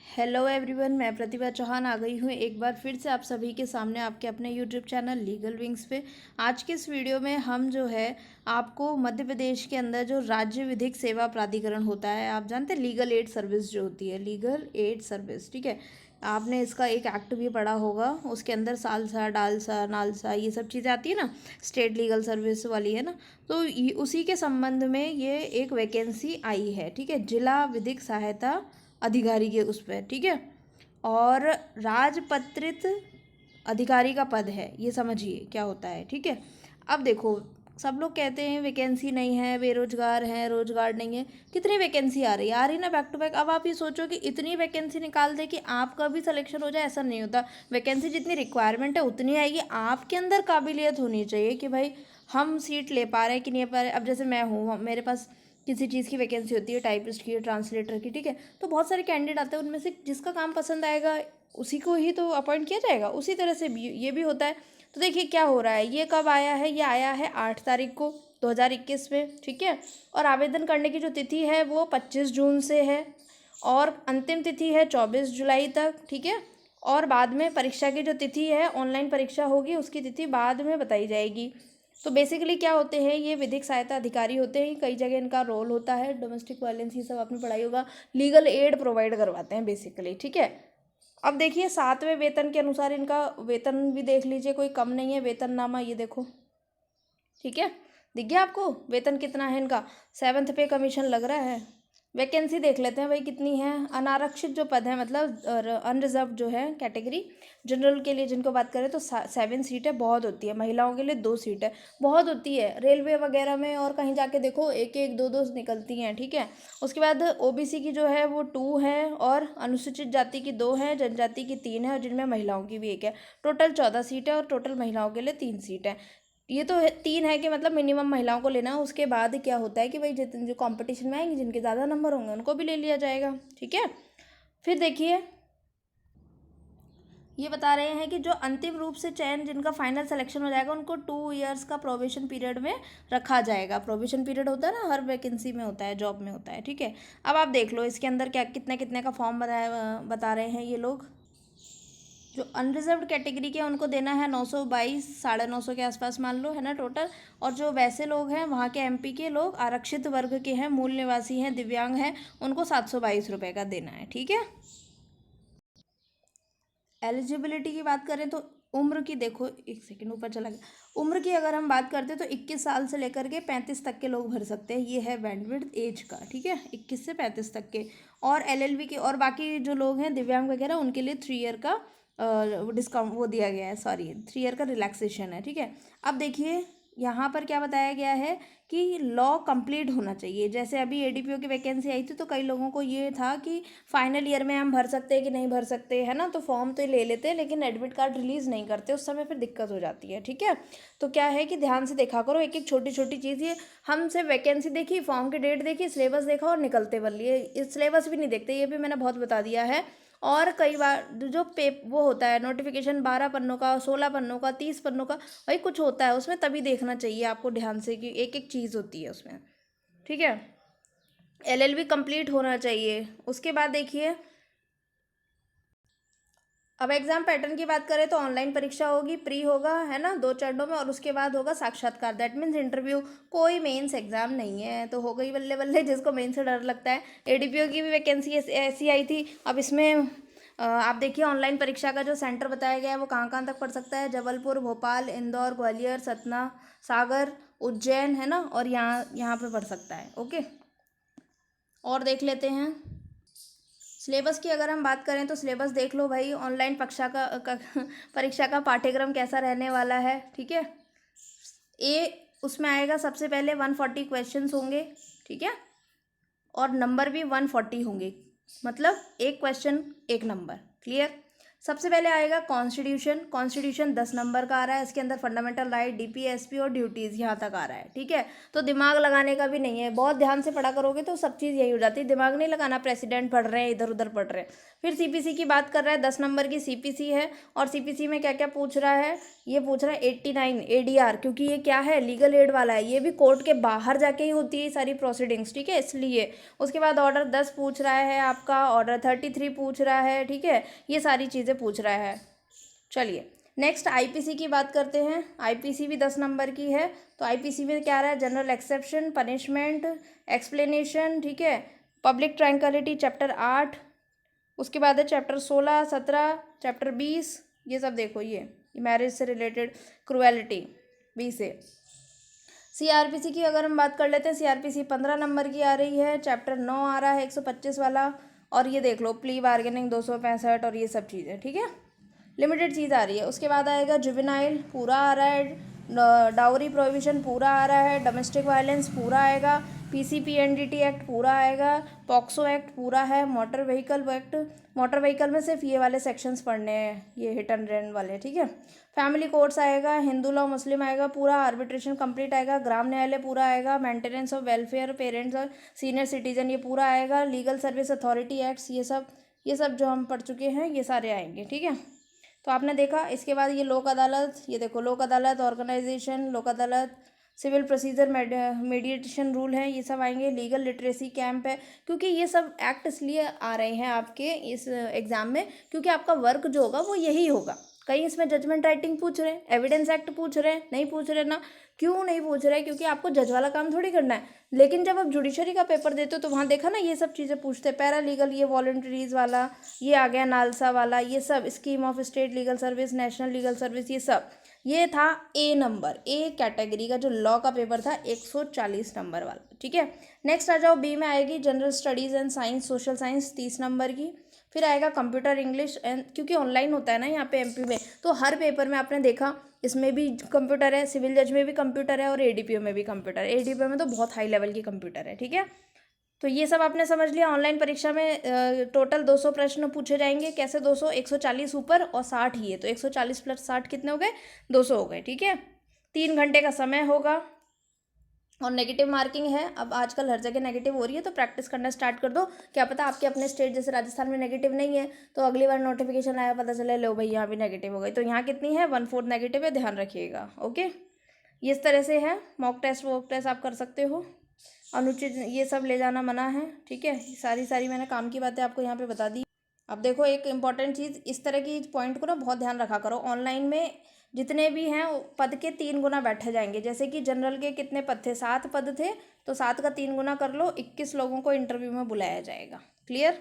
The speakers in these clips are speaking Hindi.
हेलो एवरीवन, मैं प्रतिभा चौहान आ गई हूँ एक बार फिर से आप सभी के सामने आपके अपने यूट्यूब चैनल लीगल विंग्स पे। आज के इस वीडियो में हम जो है आपको मध्य प्रदेश के अंदर जो राज्य विधिक सेवा प्राधिकरण होता है, आप जानते हैं लीगल एड सर्विस जो होती है, लीगल एड सर्विस, ठीक है। आपने इसका एक एक्ट भी पढ़ा होगा, उसके अंदर सालसा, डालसा, नालसा ये सब चीज़ें आती है ना, स्टेट लीगल सर्विस वाली है ना। तो उसी के संबंध में ये एक वैकेंसी आई है, ठीक है, जिला विधिक सहायता अधिकारी के उस पर, ठीक है। और राजपत्रित अधिकारी का पद है, ये समझिए क्या होता है, ठीक है। अब देखो, सब लोग कहते हैं वैकेंसी नहीं है, बेरोजगार हैं, रोजगार नहीं है। कितनी वैकेंसी आ रही ना बैक टू बैक। अब आप ये सोचो कि इतनी वैकेंसी निकाल दे कि आपका भी सिलेक्शन हो जाए, ऐसा नहीं होता। वैकेंसी जितनी रिक्वायरमेंट है उतनी आएगी, आपके अंदर काबिलियत होनी चाहिए कि भाई हम सीट ले पा रहे हैं कि नहीं पा रहे। अब जैसे मैं हूँ, मेरे पास किसी चीज़ की वैकेंसी होती है, टाइपिस्ट की, ट्रांसलेटर की, ठीक है। तो बहुत सारे कैंडिडेट आते हैं, उनमें से जिसका काम पसंद आएगा उसी को ही तो अपॉइंट किया जाएगा। उसी तरह से भी ये भी होता है। तो देखिए क्या हो रहा है, ये कब आया है, ये आया है 8 तारीख को 2021 में, ठीक है। और आवेदन करने की जो तिथि है वो 25 जून से है, और अंतिम तिथि है 24 जुलाई तक, ठीक है। और बाद में परीक्षा की जो तिथि है, ऑनलाइन परीक्षा होगी, उसकी तिथि बाद में बताई जाएगी। तो बेसिकली क्या होते हैं, ये विधिक सहायता अधिकारी होते हैं। कई जगह इनका रोल होता है डोमेस्टिक वायलेंस, ये सब आपने पढ़ाई होगा। लीगल एड प्रोवाइड करवाते हैं बेसिकली, ठीक है। अब देखिए 7वें वेतन के अनुसार इनका वेतन भी देख लीजिए, कोई कम नहीं है वेतननामा, ये देखो, ठीक है। दिख गया आपको वेतन कितना है इनका। 7th पे कमीशन लग रहा है। वैकेंसी देख लेते हैं भाई कितनी है। अनारक्षित जो पद है, मतलब अनरिजर्व जो है कैटेगरी, जनरल के लिए जिनको बात करें तो 7 सीट है, बहुत होती है। महिलाओं के लिए 2 सीट है, बहुत होती है। रेलवे वगैरह में और कहीं जाके देखो, एक एक दो दो निकलती हैं, ठीक है। उसके बाद ओबीसी की जो है वो 2 है, और अनुसूचित जाति की 2 है, जनजाति की 3 है, और जिनमें महिलाओं की भी 1 है। टोटल 14 सीट है, और टोटल महिलाओं के लिए 3 सीट है। ये तो 3 है कि मतलब मिनिमम महिलाओं को लेना है। उसके बाद क्या होता है कि भाई जितने जो कंपटीशन में आएंगे, जिनके ज़्यादा नंबर होंगे उनको भी ले लिया जाएगा, ठीक है। फिर देखिए, ये बता रहे हैं कि जो अंतिम रूप से चयन, जिनका फाइनल सिलेक्शन हो जाएगा, उनको 2 ईयर्स का प्रोबेशन पीरियड में रखा जाएगा। प्रोबेशन पीरियड होता है ना, हर वैकेंसी में होता है, जॉब में होता है, ठीक है। अब आप देख लो इसके अंदर क्या कितने कितने का फॉर्म बता रहे हैं ये लोग। जो अनरिजर्व्ड कैटेगरी के उनको देना है 922, 950 के आसपास मान लो, है ना टोटल। और जो वैसे लोग हैं वहाँ के एमपी के लोग, आरक्षित वर्ग के हैं, मूल निवासी हैं, दिव्यांग हैं, उनको 722 रुपये का देना है, ठीक है। एलिजिबिलिटी की बात करें तो उम्र की, देखो एक सेकंड ऊपर चला गया। उम्र की अगर हम बात करते हैं तो 21 साल से लेकर के 35 तक के लोग भर सकते हैं। ये है बैंडविड्थ एज का, ठीक है, 21 से 35 तक के। और एलएलबी के और बाकी जो लोग हैं दिव्यांग वगैरह, उनके लिए 3 ईयर का डिस्काउंट वो दिया गया है, सॉरी 3 ईयर का रिलैक्सेशन है, ठीक है। अब देखिए यहाँ पर क्या बताया गया है कि लॉ कंप्लीट होना चाहिए। जैसे अभी एडीपीओ की वैकेंसी आई थी, तो कई लोगों को ये था कि फाइनल ईयर में हम भर सकते हैं कि नहीं भर सकते, है ना। तो फॉर्म तो ले लेते हैं, लेकिन एडमिट कार्ड रिलीज़ नहीं करते, उस समय फिर दिक्कत हो जाती है, ठीक है। तो क्या है कि ध्यान से देखा करो एक एक छोटी छोटी चीज़। ये हम सिर्फ वैकेंसी देखी, फॉर्म की डेट देखी, सिलेबस देखा और निकलते बन लिए। इस सिलेबस भी नहीं देखते, ये भी मैंने बहुत बता दिया है। और कई बार जो वो होता है नोटिफिकेशन 12 पन्नों का, 16 पन्नों का, 30 पन्नों का, वही कुछ होता है उसमें, तभी देखना चाहिए आपको ध्यान से कि एक एक चीज़ होती है उसमें, ठीक है। एलएलबी कंप्लीट होना चाहिए। उसके बाद देखिए, अब एग्जाम पैटर्न की बात करें तो ऑनलाइन परीक्षा होगी, प्री होगा, है ना, 2 चरणों में, और उसके बाद होगा साक्षात्कार, दैट मीन्स इंटरव्यू। कोई मेंस एग्जाम नहीं है, तो हो गई बल्ले बल्ले जिसको मेंस से डर लगता है। एडीपीओ की भी वैकेंसी ऐसी आई थी। अब इसमें आप देखिए ऑनलाइन परीक्षा का जो सेंटर बताया गया है वो कहाँ कहाँ तक पड़ सकता है। जबलपुर, भोपाल, इंदौर, ग्वालियर, सतना, सागर, उज्जैन, है ना, और यहाँ यहाँ पे पड़ सकता है, ओके। और देख लेते हैं सिलेबस की। अगर हम बात करें तो सिलेबस देख लो भाई, ऑनलाइन परीक्षा का पाठ्यक्रम कैसा रहने वाला है, ठीक है। उसमें आएगा सबसे पहले 140 क्वेश्चंस होंगे, ठीक है, और नंबर भी 140 होंगे, मतलब एक क्वेश्चन एक नंबर, क्लियर। सबसे पहले आएगा कॉन्स्टिट्यूशन। कॉन्स्टिट्यूशन 10 नंबर का आ रहा है, इसके अंदर फंडामेंटल राइट, डीपीएसपी और ड्यूटीज़ यहाँ तक आ रहा है, ठीक है। तो दिमाग लगाने का भी नहीं है, बहुत ध्यान से पढ़ा करोगे तो सब चीज़ यही हो जाती है, दिमाग नहीं लगाना, प्रेसिडेंट पढ़ रहे हैं, इधर उधर पढ़ रहे हैं। फिर सीपीसी की बात कर रहा है, 10 नंबर की सीपीसी है, और सीपीसी में क्या क्या पूछ रहा है, ये पूछ रहा है 89 एडीआर, क्योंकि ये क्या है, लीगल एड वाला है, ये भी कोर्ट के बाहर जाके ही होती है सारी प्रोसीडिंग्स, ठीक है, इसलिए। उसके बाद ऑर्डर 10 पूछ रहा है आपका, ऑर्डर 33 पूछ रहा है, ठीक है, ये सारी चीज़ें पूछ रहा है। चलिए नेक्स्ट आईपीसी की बात करते हैं। आईपीसी भी 10 नंबर की है, तो आईपीसी में क्या रहा है, जनरल एक्सेप्शन, पनिशमेंट, एक्सप्लेनेशन, ठीक है, पब्लिक ट्रैंक्विलिटी चैप्टर 8, उसके बाद है चैप्टर 16, 17, चैप्टर 20, ये सब देखो, ये मैरिज से रिलेटेड, क्रुएलिटी 20 है। सीआरपीसी की अगर हम बात कर लेते हैं, सीआरपीसी 15 नंबर की आ रही है, चैप्टर 9 आ रहा है 125 वाला, और ये देख लो प्ली बार्गेनिंग 265 और ये सब चीज़ें, ठीक है, लिमिटेड चीज़ आ रही है। उसके बाद आएगा जुवेनाइल पूरा आ रहा है, डाउरी प्रोहिबिशन पूरा आ रहा है, डोमेस्टिक वायलेंस पूरा आएगा, पीसीपीएनडीटी एक्ट पूरा आएगा, पॉक्सो एक्ट पूरा है, motor vehicle act, motor vehicle में सिर्फ ये वाले सेक्शंस पढ़ने हैं, ये हिट एंड रन वाले, ठीक है। फैमिली कोर्ट्स आएगा, हिंदू लॉ मुस्लिम आएगा पूरा, आर्बिट्रेशन कंप्लीट आएगा, ग्राम न्यायालय पूरा आएगा, मेंटेनेंस ऑफ वेलफेयर पेरेंट्स और सीनियर सिटीजन ये पूरा आएगा, लीगल सर्विस अथॉरिटी एक्ट्स, ये सब जो हम पढ़ चुके हैं ये सारे आएंगे, ठीक है। तो आपने देखा, इसके बाद ये लोक अदालत, ये देखो लोक अदालत ऑर्गेनाइजेशन, लोक अदालत, सिविल प्रोसीजर, मीडिएशन रूल है, ये सब आएंगे, लीगल लिटरेसी कैंप है, क्योंकि ये सब एक्ट इसलिए आ रहे हैं आपके इस एग्ज़ाम में क्योंकि आपका वर्क जो होगा वो यही होगा। कहीं इसमें जजमेंट राइटिंग पूछ रहे हैं, एविडेंस एक्ट पूछ रहे हैं, नहीं पूछ रहे ना, क्यों नहीं पूछ रहे, क्योंकि आपको जज वाला काम थोड़ी करना है। लेकिन जब आप जुडिशरी का पेपर देते हो तो वहाँ देखा ना ये सब चीज़ें पूछते हैं, पैरा लीगल, ये वॉलंटरीज वाला, ये आ गया नालसा वाला, ये सब scheme of state legal service, national legal service, ये सब, ये था ए नंबर, ए कैटेगरी का जो लॉ का पेपर था 140 नंबर वाला, ठीक है। नेक्स्ट आ जाओ, बी में आएगी general studies and science, social science 30 number की, फिर आएगा कंप्यूटर इंग्लिश एंड, क्योंकि ऑनलाइन होता है ना यहाँ पे एमपी में, तो हर पेपर में आपने देखा इसमें भी कंप्यूटर है, सिविल जज में भी कंप्यूटर है और एडीपीओ में भी कंप्यूटर है, एडीपीओ में तो बहुत हाई लेवल की कंप्यूटर है, ठीक है। तो ये सब आपने समझ लिया। ऑनलाइन परीक्षा में टोटल 200 प्रश्न पूछे जाएंगे, कैसे 200, 140 ऊपर और 60 ही है, तो 140 प्लस 60 कितने हो गए, 200 हो गए, ठीक है। 3 घंटे का समय होगा और नेगेटिव मार्किंग है। अब आजकल हर जगह नेगेटिव हो रही है, तो प्रैक्टिस करना स्टार्ट कर दो, क्या पता आपके अपने स्टेट जैसे राजस्थान में नेगेटिव नहीं है, तो अगली बार नोटिफिकेशन आया पता चले लो भाई यहाँ भी नेगेटिव हो गई, तो यहाँ कितनी है 1/4 नेगेटिव है, ध्यान रखिएगा, ओके। ये इस तरह से है, मॉक टेस्ट वॉक टेस्ट आप कर सकते हो, अनुचित ये सब ले जाना मना है, ठीक है। सारी मैंने काम की बातें आपको यहाँ पे बता दी। अब देखो एक इम्पॉर्टेंट चीज़, इस तरह की पॉइंट को ना बहुत ध्यान रखा करो, ऑनलाइन में जितने भी हैं पद के 3 गुना बैठे जाएंगे, जैसे कि जनरल के कितने पद थे, 7 पद थे, तो 7 का 3 गुना कर लो, 21 लोगों को इंटरव्यू में बुलाया जाएगा, क्लियर।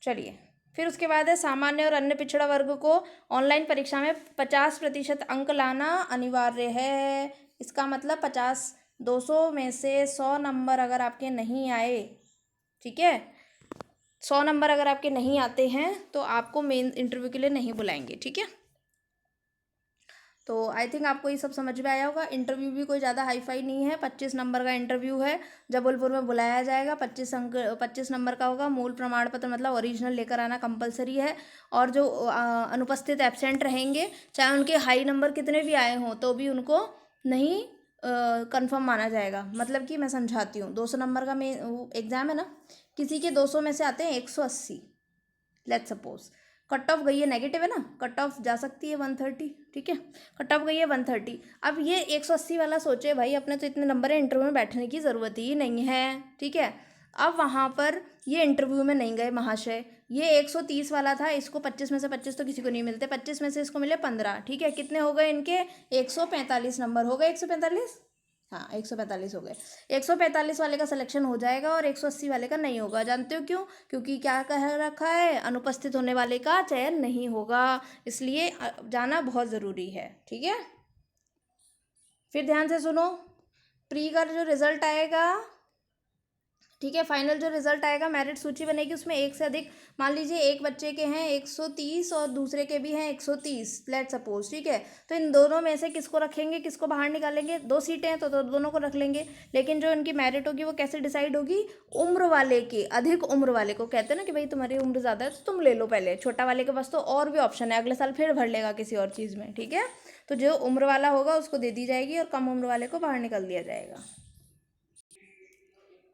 चलिए फिर उसके बाद है सामान्य और अन्य पिछड़ा वर्ग को ऑनलाइन परीक्षा में 50% अंक लाना अनिवार्य है। इसका मतलब 50, 200 में से 100 नंबर अगर आपके नहीं आए, ठीक है, 100 नंबर अगर आपके नहीं आते हैं तो आपको मेन इंटरव्यू के लिए नहीं बुलाएंगे, ठीक है। तो आई थिंक आपको ये सब समझ में आया होगा। इंटरव्यू भी कोई ज़्यादा हाई फाई नहीं है, 25 नंबर का इंटरव्यू है, जबलपुर में बुलाया जाएगा, 25 नंबर का होगा, मूल प्रमाण पत्र मतलब ओरिजिनल लेकर आना कंपलसरी है, और जो अनुपस्थित एब्सेंट रहेंगे चाहे उनके हाई नंबर कितने भी आए हों तो भी उनको नहीं कंफर्म माना जाएगा। मतलब कि मैं समझाती हूँ, 200 नंबर का एग्ज़ाम है ना, किसी के 200 में से आते हैं 180, लेट्स सपोज, कट ऑफ गई है, नेगेटिव है ना, कट ऑफ जा सकती है 130, ठीक है, कट ऑफ गई है 130। अब ये 180 वाला सोचे भाई अपने तो इतने नंबर है, इंटरव्यू में बैठने की ज़रूरत ही नहीं है, ठीक है। अब वहाँ पर ये इंटरव्यू में नहीं गए महाशय, ये 130 वाला था, इसको 25 में से 25 तो किसी को नहीं मिलते, 25 में से इसको मिले 15, ठीक है, कितने हो गए इनके 145 नंबर हो गए, 145, हाँ 145 हो गए। 145 वाले का सिलेक्शन हो जाएगा और 180 वाले का नहीं होगा। जानते हो क्यों? क्योंकि क्या कह रखा है, अनुपस्थित होने वाले का चयन नहीं होगा, इसलिए जाना बहुत ज़रूरी है, ठीक है। फिर ध्यान से सुनो, प्री का जो रिजल्ट आएगा ठीक है। फाइनल जो रिजल्ट आएगा, मेरिट सूची बनेगी, उसमें एक से अधिक, मान लीजिए एक बच्चे के हैं 130 और दूसरे के भी हैं 130, लेट सपोज, ठीक है। तो इन दोनों में से किसको रखेंगे, किसको बाहर निकालेंगे, 2 सीटें हैं तो दोनों को रख लेंगे। लेकिन जो इनकी मेरिट होगी वो कैसे डिसाइड होगी, उम्र वाले की, अधिक उम्र वाले को। कहते हैं ना कि भाई तुम्हारी उम्र ज़्यादा है तो तुम ले लो पहले, छोटा वाले के पास तो और भी ऑप्शन है, अगले साल फिर भर लेगा किसी और चीज़ में, ठीक है। तो जो उम्र वाला होगा उसको दे दी जाएगी और कम उम्र वाले को बाहर निकाल दिया जाएगा।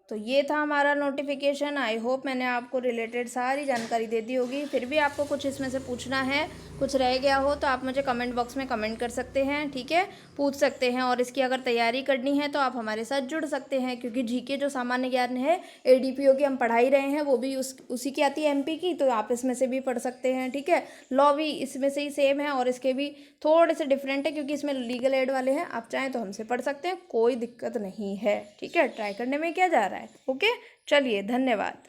तो ये था हमारा नोटिफिकेशन। आई होप मैंने आपको रिलेटेड सारी जानकारी दे दी होगी। फिर भी आपको कुछ इसमें से पूछना है, कुछ रह गया हो तो आप मुझे कमेंट बॉक्स में कमेंट कर सकते हैं, ठीक है, पूछ सकते हैं। और इसकी अगर तैयारी करनी है तो आप हमारे साथ जुड़ सकते हैं, क्योंकि जीके जो सामान्य ज्ञान है एडीपीओ की हम पढ़ा ही रहे हैं, वो भी उसी की आती है एमपी की, तो आप इसमें से भी पढ़ सकते हैं, ठीक है। लॉ भी इसमें से ही सेम है और इसके भी थोड़े से डिफरेंट है, क्योंकि इसमें लीगल एड वाले हैं। आप चाहें तो हमसे पढ़ सकते हैं, कोई दिक्कत नहीं है, ठीक है। ट्राई करने में क्या जा रहा है। ओके, चलिए, धन्यवाद।